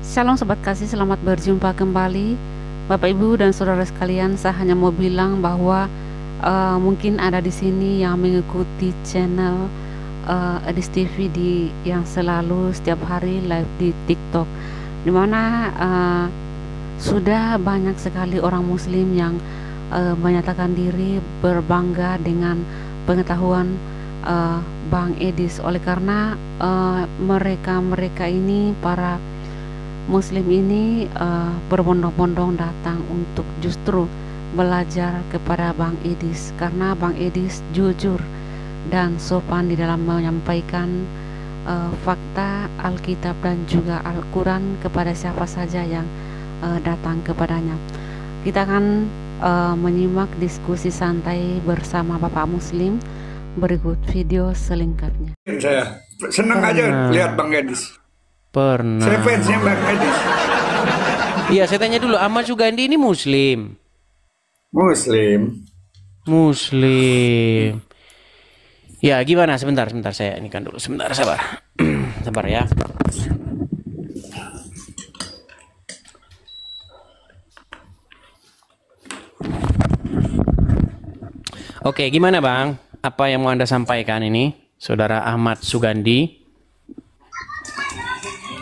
Shalom Sobat Kasih, selamat berjumpa kembali Bapak Ibu dan Saudara sekalian. Saya hanya mau bilang bahwa mungkin ada di sini yang mengikuti channel Edis TV yang selalu setiap hari live di TikTok, dimana sudah banyak sekali orang muslim yang menyatakan diri berbangga dengan pengetahuan Bang Edis. Oleh karena mereka ini, para muslim ini berbondong-bondong datang untuk justru belajar kepada Bang Edis, karena Bang Edis jujur dan sopan di dalam menyampaikan fakta Alkitab dan juga Al-Quran kepada siapa saja yang datang kepadanya. Kita akan menyimak diskusi santai bersama Bapak Muslim. Berikut video selengkapnya. Saya senang aja lihat Bang Edis. Pernah. Saya fansnya Bang Edis. Iya, saya tanya dulu, Ahmad Sugandi ini Muslim? Muslim. Ya, gimana? Sebentar, saya ini kan dulu. Sebentar, sabar. Sabar ya. Oke, gimana Bang? Apa yang mau Anda sampaikan ini, Saudara Ahmad Sugandi?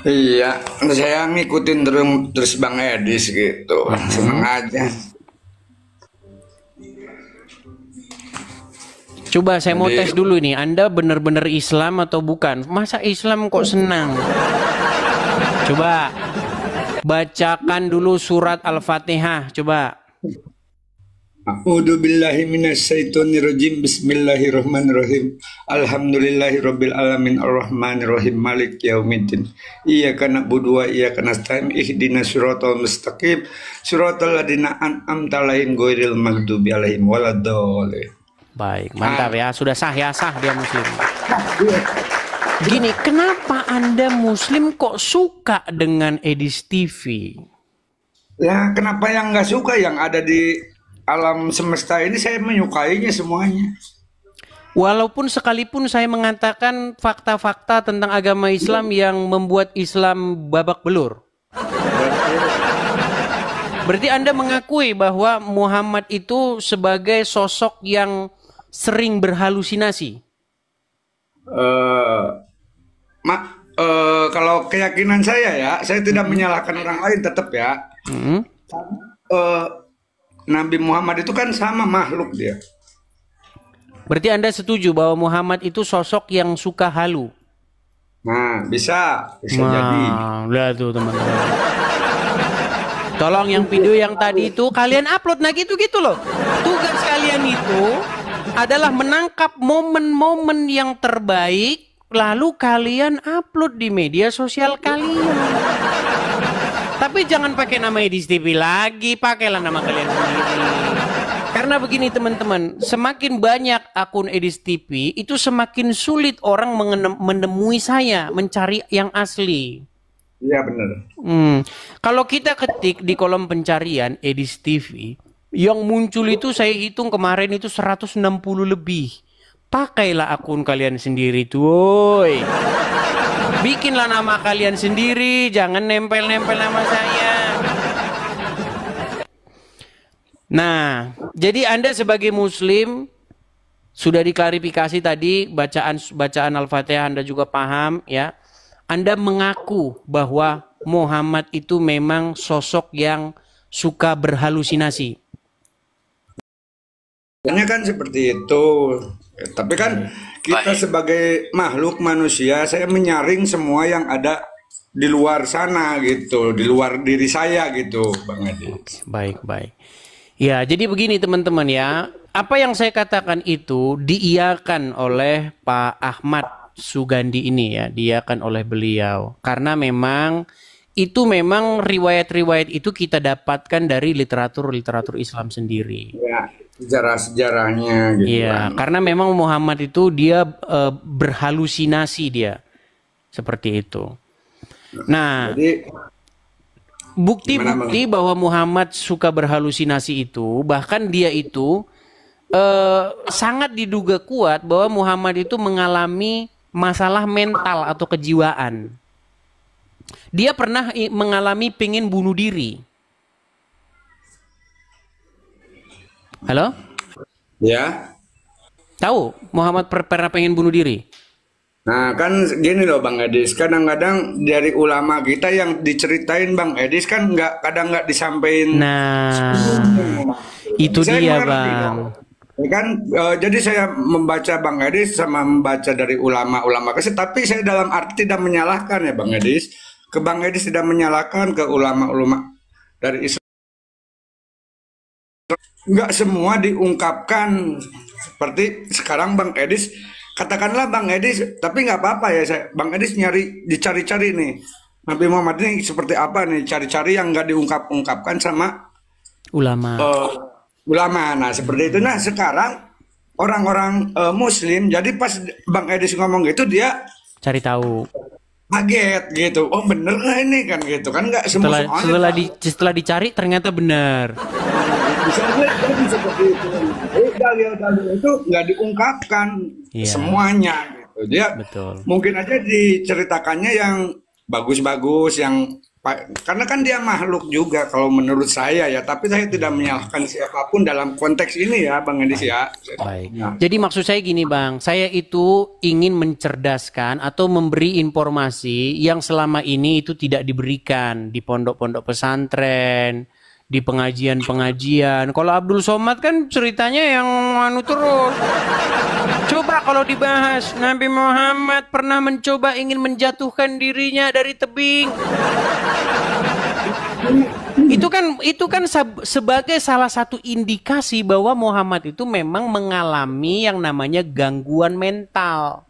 Iya, saya ngikutin terus Bang Edis gitu. Seneng aja. Coba saya mau tes dulu nih, Anda benar-benar Islam atau bukan? Masa Islam kok senang? Coba bacakan dulu surat Al-Fatihah, coba. A'udzubillahi minasyaitonirrajim. Bismillahirrahmanirrahim. Alhamdulillahirabbil alamin arrahmanirrahim maliki yaumiddin. Iyyaka na'budu wa iyyaka nasta'in ihdinas siratal mustaqim siratal ladzina an'amta 'alaihim ghairil maghdubi 'alaihim waladdallin. Baik, mantap ya. Sudah sah ya, sah dia Muslim. Gini, kenapa Anda Muslim kok suka dengan Edis TV? Ya, kenapa yang nggak suka? Yang ada di alam semesta ini saya menyukainya semuanya. Walaupun sekalipun saya mengatakan fakta-fakta tentang agama Islam yang membuat Islam babak belur. Berarti Anda mengakui bahwa Muhammad itu sebagai sosok yang sering berhalusinasi? Kalau keyakinan saya tidak menyalahkan orang lain tetap ya. Nabi Muhammad itu kan sama makhluk dia. Berarti Anda setuju bahwa Muhammad itu sosok yang suka halu? Nah, bisa jadi. Lihat tuh teman-teman. Tolong yang video yang tadi itu kalian upload, nah gitu-gitu loh. Tugas kalian itu adalah menangkap momen-momen yang terbaik, lalu kalian upload di media sosial kalian. Tapi jangan pakai nama Edis TV lagi, pakailah nama kalian sendiri. Karena begini teman-teman, semakin banyak akun Edis TV, itu semakin sulit orang menemui saya, mencari yang asli. Iya benar. Kalau kita ketik di kolom pencarian Edis TV, yang muncul itu saya hitung kemarin itu 160 lebih. Pakailah akun kalian sendiri tuh. Bikinlah nama kalian sendiri, jangan nempel-nempel nama saya. Nah, jadi Anda sebagai Muslim sudah diklarifikasi tadi, bacaan Al-Fatihah Anda juga paham ya. Anda mengaku bahwa Muhammad itu memang sosok yang suka berhalusinasi. Hanya kan seperti itu. Tapi kan kita sebagai makhluk manusia, saya menyaring semua yang ada di luar sana gitu, di luar diri saya gitu, Bang Edis. Baik. Ya, jadi begini teman-teman ya. Apa yang saya katakan itu diiyakan oleh Pak Ahmad Sugandi ini ya, diiyakan oleh beliau. Karena memang riwayat-riwayat itu kita dapatkan dari literatur Islam sendiri. Ya, sejarah-sejarahnya gitu. Iya, karena memang Muhammad itu dia berhalusinasi dia. Seperti itu. Nah, jadi bukti-bukti bahwa Muhammad suka berhalusinasi itu, bahkan dia itu sangat diduga kuat bahwa Muhammad itu mengalami masalah mental atau kejiwaan. Dia pernah mengalami pengen bunuh diri. Halo? Ya. Tahu Muhammad pernah pengen bunuh diri? Nah kan gini loh Bang Edis, kadang-kadang dari ulama kita yang diceritain Bang Edis kan kadang nggak disampaikan. Nah, itu Saya dia mengerti, Bang. ya kan, jadi saya membaca Bang Edis sama membaca dari ulama-ulama kasih, tapi saya dalam arti tidak menyalahkan ya Bang Edis. Ke Bang Edis tidak menyalahkan, ke ulama-ulama dari Islam. Nggak semua diungkapkan seperti sekarang Bang Edis. Katakanlah Bang Edis, tapi nggak apa-apa ya, Bang Edis dicari-cari nih. Nabi Muhammad ini seperti apa nih, cari-cari yang nggak diungkapkan sama Ulama. ulama. Nah seperti itu. Nah sekarang orang-orang Muslim, jadi pas Bang Edis ngomong gitu dia Cari tahu. kaget gitu. Oh bener nggak ini kan gitu kan, nggak semua Setelah dicari ternyata benar. bisa jadi seperti itu. Dalil-dalil itu nggak diungkapkan semuanya gitu. Dia Betul. mungkin aja diceritakannya yang bagus-bagus, yang karena kan dia makhluk juga kalau menurut saya ya, tapi saya tidak menyalahkan siapapun dalam konteks ini ya Bang Edis ya. Baik. Nah, Jadi maksud saya gini Bang, saya itu ingin mencerdaskan atau memberi informasi yang selama ini itu tidak diberikan di pondok-pondok pesantren, di pengajian-pengajian. Kalau Abdul Somad kan ceritanya yang anu terus. Coba kalau dibahas, Nabi Muhammad pernah mencoba ingin menjatuhkan dirinya dari tebing. Itu kan sebagai salah satu indikasi bahwa Muhammad itu memang mengalami yang namanya gangguan mental.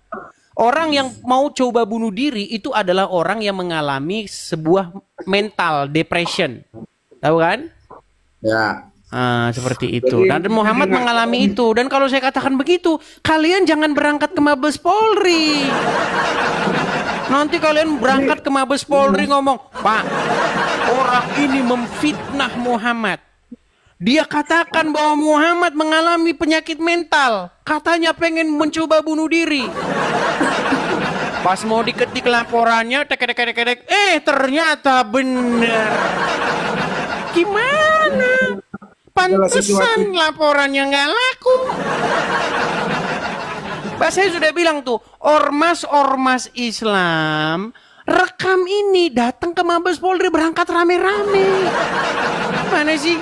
Orang yang mau coba bunuh diri itu adalah orang yang mengalami sebuah mental depression. Tahu kan? ya. Seperti itu. Dan Muhammad mengalami itu. Dan kalau saya katakan begitu, kalian jangan berangkat ke Mabes Polri. Nanti kalian berangkat ke Mabes Polri ngomong, Pak, orang ini memfitnah Muhammad. Dia katakan bahwa Muhammad mengalami penyakit mental. Katanya pengen mencoba bunuh diri. Pas mau diketik laporannya, tek-tek-tek-tek, ternyata benar. Gimana? Pantesan laporannya nggak laku. Pak, saya sudah bilang tuh, ormas-ormas Islam rekam ini, datang ke Mabes Polri, berangkat rame-rame. Mana sih?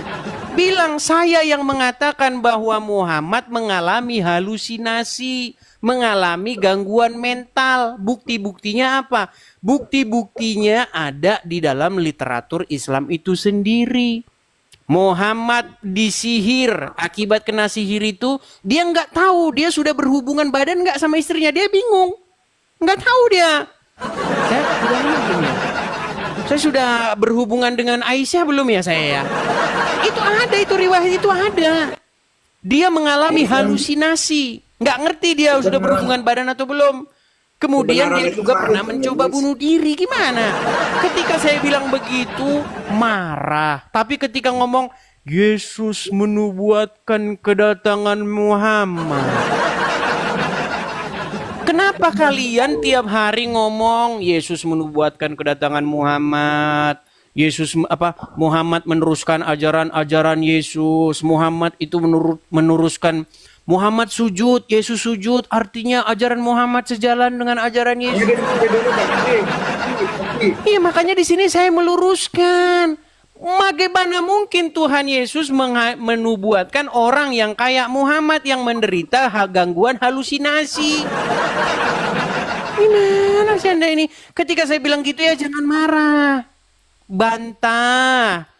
Bilang saya yang mengatakan bahwa Muhammad mengalami halusinasi, mengalami gangguan mental. Bukti-buktinya apa? Bukti-buktinya ada di dalam literatur Islam itu sendiri. Muhammad disihir, akibat kena sihir itu dia nggak tahu dia sudah berhubungan badan nggak sama istrinya, dia bingung, nggak tahu dia. Saya sudah berhubungan dengan Aisyah belum ya saya? Itu ada, itu riwayat itu ada. Dia mengalami halusinasi, nggak ngerti dia sudah berhubungan badan atau belum. Kemudian dia juga pernah mencoba bunuh diri. Gimana? Ketika saya bilang begitu, marah. Tapi ketika ngomong, Yesus menubuatkan kedatangan Muhammad. Kenapa kalian tiap hari ngomong, Yesus menubuatkan kedatangan Muhammad? Muhammad meneruskan ajaran-ajaran Yesus. Muhammad itu meneruskan Muhammad sujud, Yesus sujud, artinya ajaran Muhammad sejalan dengan ajaran Yesus. Iya, makanya di sini saya meluruskan. Bagaimana mungkin Tuhan Yesus menubuatkan orang yang kayak Muhammad yang menderita gangguan halusinasi? Gimana sih Anda ini? Ketika saya bilang gitu ya jangan marah. Bantah.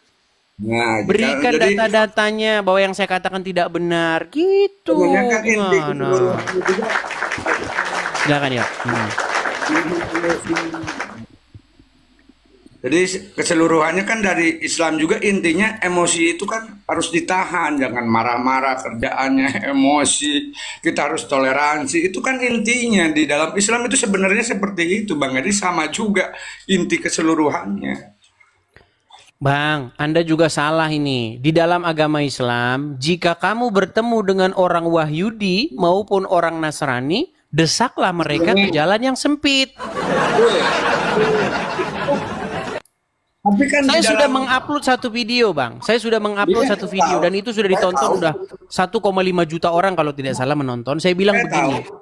Nah, berikan data-datanya bahwa yang saya katakan tidak benar gitu. Silakan ya. Jadi keseluruhannya kan dari Islam juga intinya emosi itu kan harus ditahan, jangan marah-marah, kerjaannya emosi, kita harus toleransi. Itu kan intinya di dalam Islam itu sebenarnya seperti itu Bang. Jadi sama juga inti keseluruhannya. Bang, Anda juga salah ini. Di dalam agama Islam, jika kamu bertemu dengan orang Wahyudi maupun orang Nasrani, desaklah mereka ke jalan yang sempit. Tapi kan Saya di sudah dalam mengupload satu video, Bang. Saya sudah mengupload Iya, satu video tahu. dan itu sudah Saya ditonton tahu. udah 1,5 juta orang kalau tidak salah menonton. Saya bilang Saya begini, tahu.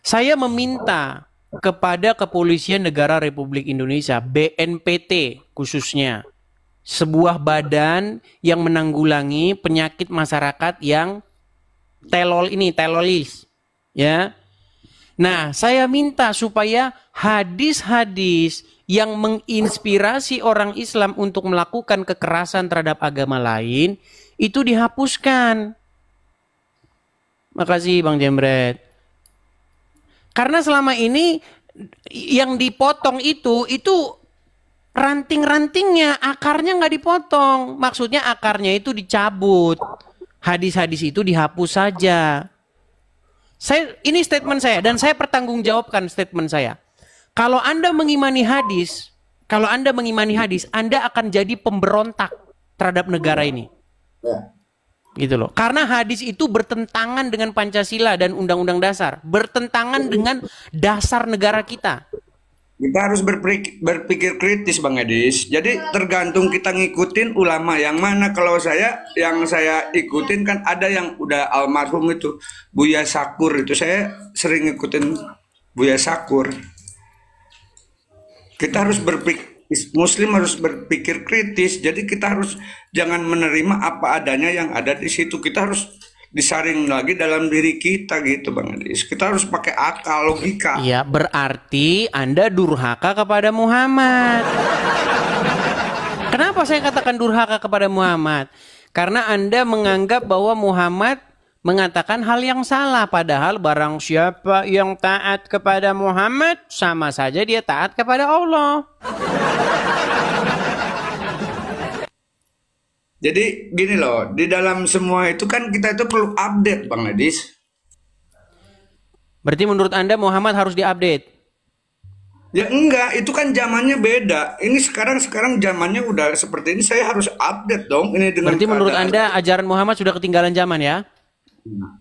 saya meminta kepada Kepolisian Negara Republik Indonesia, BNPT khususnya, sebuah badan yang menanggulangi penyakit masyarakat yang telolis, ya. Nah, saya minta supaya hadis-hadis yang menginspirasi orang Islam untuk melakukan kekerasan terhadap agama lain itu dihapuskan. Makasih Bang Jemret. Karena selama ini yang dipotong itu ranting-rantingnya, akarnya nggak dipotong. Maksudnya akarnya itu dicabut. Hadis-hadis itu dihapus saja. Ini statement saya dan saya pertanggungjawabkan statement saya. Kalau Anda mengimani hadis, Anda akan jadi pemberontak terhadap negara ini. Ya. Gitu loh. Karena hadis itu bertentangan dengan Pancasila dan Undang-Undang Dasar, bertentangan dengan dasar negara kita. Kita harus berpikir kritis, Bang Edis. Jadi tergantung kita ngikutin ulama yang mana. Kalau yang saya ikutin kan ada yang udah almarhum itu, Buya Sakur itu. Saya sering ngikutin Buya Sakur. Kita harus Muslim harus berpikir kritis. Jadi kita harus jangan menerima apa adanya yang ada di situ. Kita harus disaring lagi dalam diri kita gitu, Bang Edis. Kita harus pakai akal, logika. Iya, berarti Anda durhaka kepada Muhammad. Kenapa saya katakan durhaka kepada Muhammad? Karena Anda menganggap bahwa Muhammad mengatakan hal yang salah, padahal barang siapa yang taat kepada Muhammad sama saja dia taat kepada Allah. Jadi gini loh, di dalam semua itu kan kita itu perlu update, Bang Edis. Berarti menurut Anda Muhammad harus diupdate? Ya enggak, itu kan zamannya beda. Ini sekarang zamannya udah seperti ini, saya harus update dong. Ini dengan Berarti menurut Anda ajaran Muhammad sudah ketinggalan zaman ya?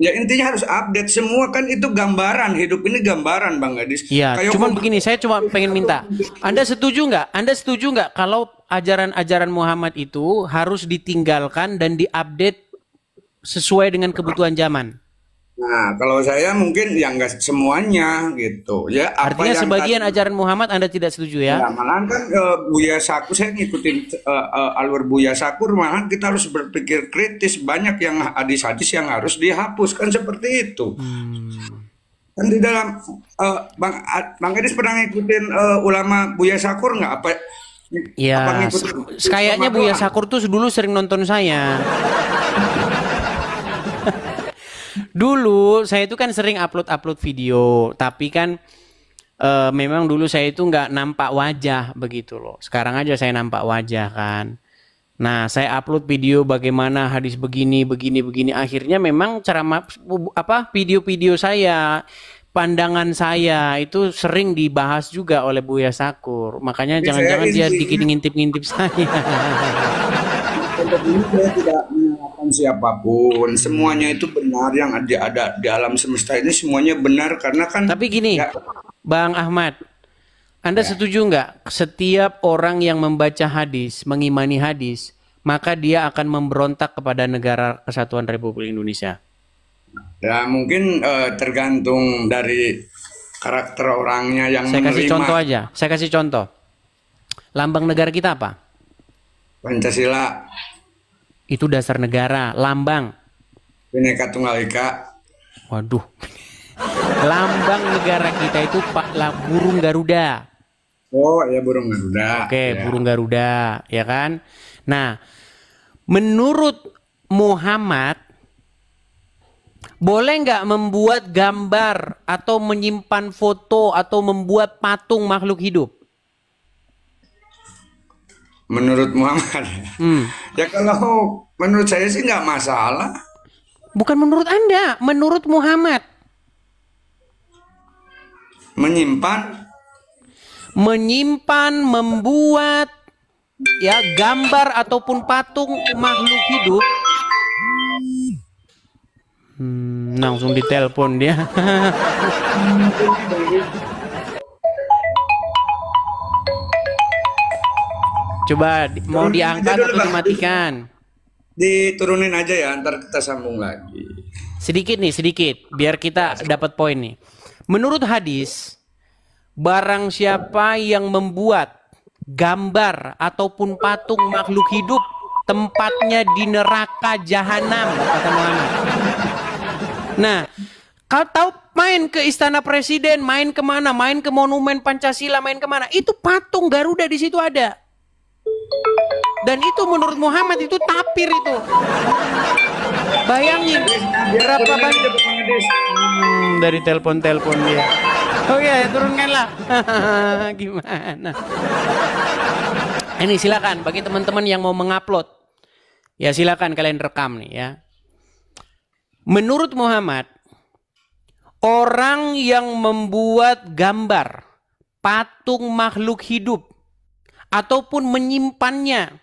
Ya intinya harus update semua, kan itu gambaran, hidup ini gambaran, Bang Edis. Iya, cuman begini, saya cuma pengen minta, Anda setuju nggak kalau ajaran-ajaran Muhammad itu harus ditinggalkan dan diupdate sesuai dengan kebutuhan zaman? Nah, kalau saya mungkin ya enggak semuanya gitu. Ya, apa Artinya yang sebagian ajaran Muhammad Anda tidak setuju ya? Ya, malahan kan Buya Sakur, saya ngikutin alur Buya Sakur, malahan kita harus berpikir kritis, banyak yang hadis-hadis yang harus dihapus, kan seperti itu. Kan di dalam Bang Edis pernah ngikutin ulama Buya Sakur nggak? Apa Ya, kayaknya Buya Sakur tuh dulu sering nonton saya. Dulu saya itu kan sering upload video, tapi kan memang dulu saya itu nggak nampak wajah begitu loh. Sekarang aja saya nampak wajah kan. Nah, saya upload video bagaimana hadis begini. Akhirnya memang video-video saya, pandangan saya itu sering dibahas juga oleh Buya Sakur. Makanya jangan-jangan dia dikit ngintip-ngintip saya. Untuk ini saya tidak menyalahkan siapapun, semuanya itu benar yang ada di alam semesta ini, semuanya benar karena kan. Tapi gini, ya, Bang Ahmad, Anda setuju nggak setiap orang yang membaca hadis, mengimani hadis, maka dia akan memberontak kepada negara Kesatuan Republik Indonesia? Ya mungkin tergantung dari karakter orangnya yang Saya kasih menerima. contoh aja. Saya kasih contoh. Lambang negara kita apa? Pancasila, Itu dasar negara. Lambang. Bhinneka Tunggal Ika. Waduh. Lambang negara kita itu burung Garuda. Oh ya, burung Garuda. Oke, ya. burung Garuda, ya kan? Nah, menurut Muhammad, boleh nggak membuat gambar atau menyimpan foto atau membuat patung makhluk hidup? Menurut Muhammad, ya kalau menurut saya sih nggak masalah. Bukan menurut Anda, menurut Muhammad. Menyimpan, membuat ya gambar ataupun patung makhluk hidup. Langsung ditelepon dia. Coba mau Turunin aja diangkat dulu, atau Bang. dimatikan? Diturunin aja ya, ntar kita sambung lagi. Sedikit nih, sedikit. Biar kita dapat poin nih. Menurut hadis, barang siapa yang membuat gambar ataupun patung makhluk hidup, tempatnya di neraka jahanam, kata Muhammad. Nah, kau tahu main ke istana presiden, main kemana, main ke monumen Pancasila, main kemana, itu patung Garuda di situ ada. Dan itu menurut Muhammad itu tapir itu. Bayangin berapa banyak dari telepon-telepon dia. Oh ya, turunkanlah. Gimana? Ini silakan bagi teman-teman yang mau mengupload. Ya silakan kalian rekam nih ya. Menurut Muhammad, orang yang membuat gambar patung makhluk hidup ataupun menyimpannya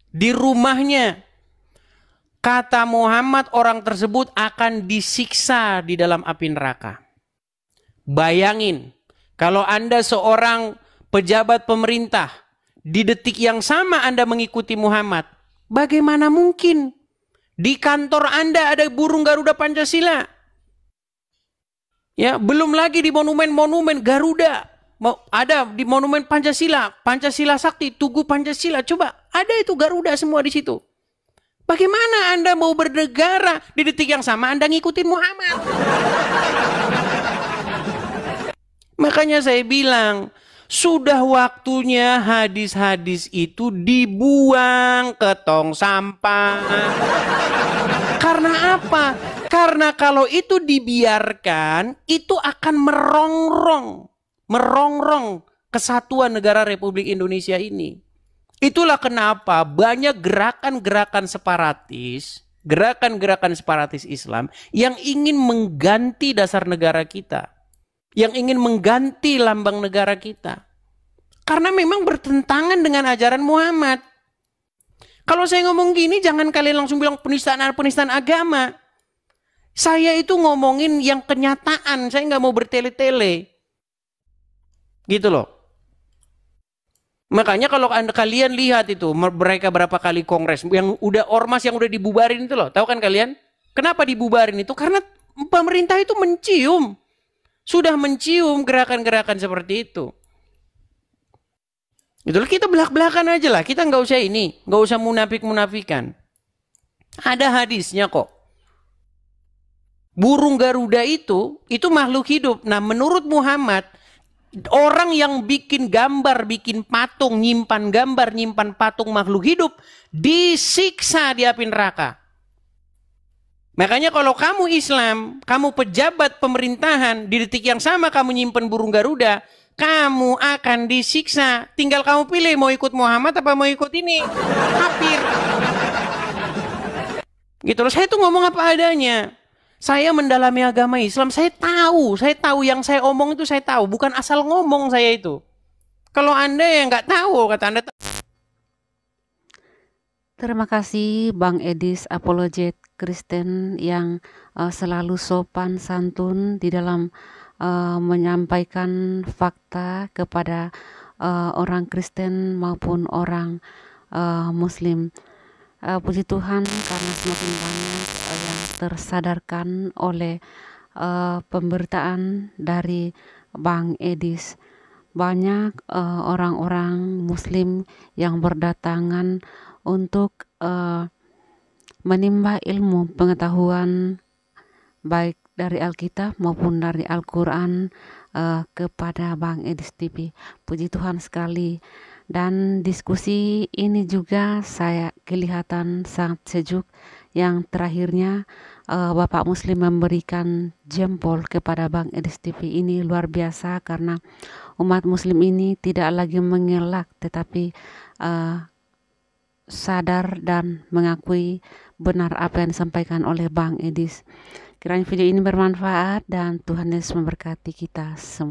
di rumahnya, kata Muhammad, orang tersebut akan disiksa di dalam api neraka. Bayangin, kalau Anda seorang pejabat pemerintah, di detik yang sama Anda mengikuti Muhammad, bagaimana mungkin di kantor Anda ada burung Garuda Pancasila? Ya, belum lagi di monumen-monumen Garuda. Ada di monumen Pancasila, Pancasila Sakti, Tugu Pancasila. Coba, ada itu Garuda semua di situ. Bagaimana Anda mau bernegara di detik yang sama Anda ngikutin Muhammad? Makanya saya bilang, sudah waktunya hadis-hadis itu dibuang ke tong sampah. Karena apa? Karena kalau itu dibiarkan, itu akan merongrong kesatuan negara Republik Indonesia ini. Itulah kenapa banyak gerakan-gerakan separatis Islam yang ingin mengganti dasar negara kita, yang ingin mengganti lambang negara kita. Karena memang bertentangan dengan ajaran Muhammad. Kalau saya ngomong gini, jangan kalian langsung bilang penistaan agama. Saya itu ngomongin yang kenyataan, saya nggak mau bertele-tele. Gitu loh. Makanya kalau kalian lihat itu, mereka berapa kali kongres, yang udah ormas yang udah dibubarin itu loh. Tahu kan kalian? Kenapa dibubarin itu? Karena pemerintah itu sudah mencium gerakan-gerakan seperti itu. Itulah, kita belak-belakan aja lah. Kita nggak usah munafik-munafikan. Ada hadisnya kok. Burung Garuda itu makhluk hidup. Nah, menurut Muhammad, orang yang bikin gambar, bikin patung, nyimpan gambar, nyimpan patung makhluk hidup, disiksa di api neraka. Makanya kalau kamu Islam, kamu pejabat pemerintahan, di detik yang sama kamu nyimpan burung Garuda, kamu akan disiksa. Tinggal kamu pilih mau ikut Muhammad apa mau ikut ini. Kafir. Gitu loh, saya tuh ngomong apa adanya. Saya mendalami agama Islam, saya tahu yang saya omong itu saya tahu, bukan asal ngomong saya itu. Kalau Anda yang nggak tahu, kata Anda. Terima kasih Bang Edis, apologet Kristen yang selalu sopan santun di dalam menyampaikan fakta kepada orang Kristen maupun orang Muslim. Puji Tuhan karena semakin banyak yang tersadarkan oleh pemberitaan dari Bang Edis. Banyak orang-orang Muslim yang berdatangan untuk menimba ilmu pengetahuan baik dari Alkitab maupun dari Al-Quran kepada Bang Edis TV. Puji Tuhan sekali. Dan diskusi ini juga saya kelihatan sangat sejuk. Yang terakhirnya Bapak Muslim memberikan jempol kepada Bang Edis TV. Ini luar biasa karena umat Muslim ini tidak lagi mengelak tetapi sadar dan mengakui benar apa yang disampaikan oleh Bang Edis. Kiranya video ini bermanfaat dan Tuhan Yesus memberkati kita semua.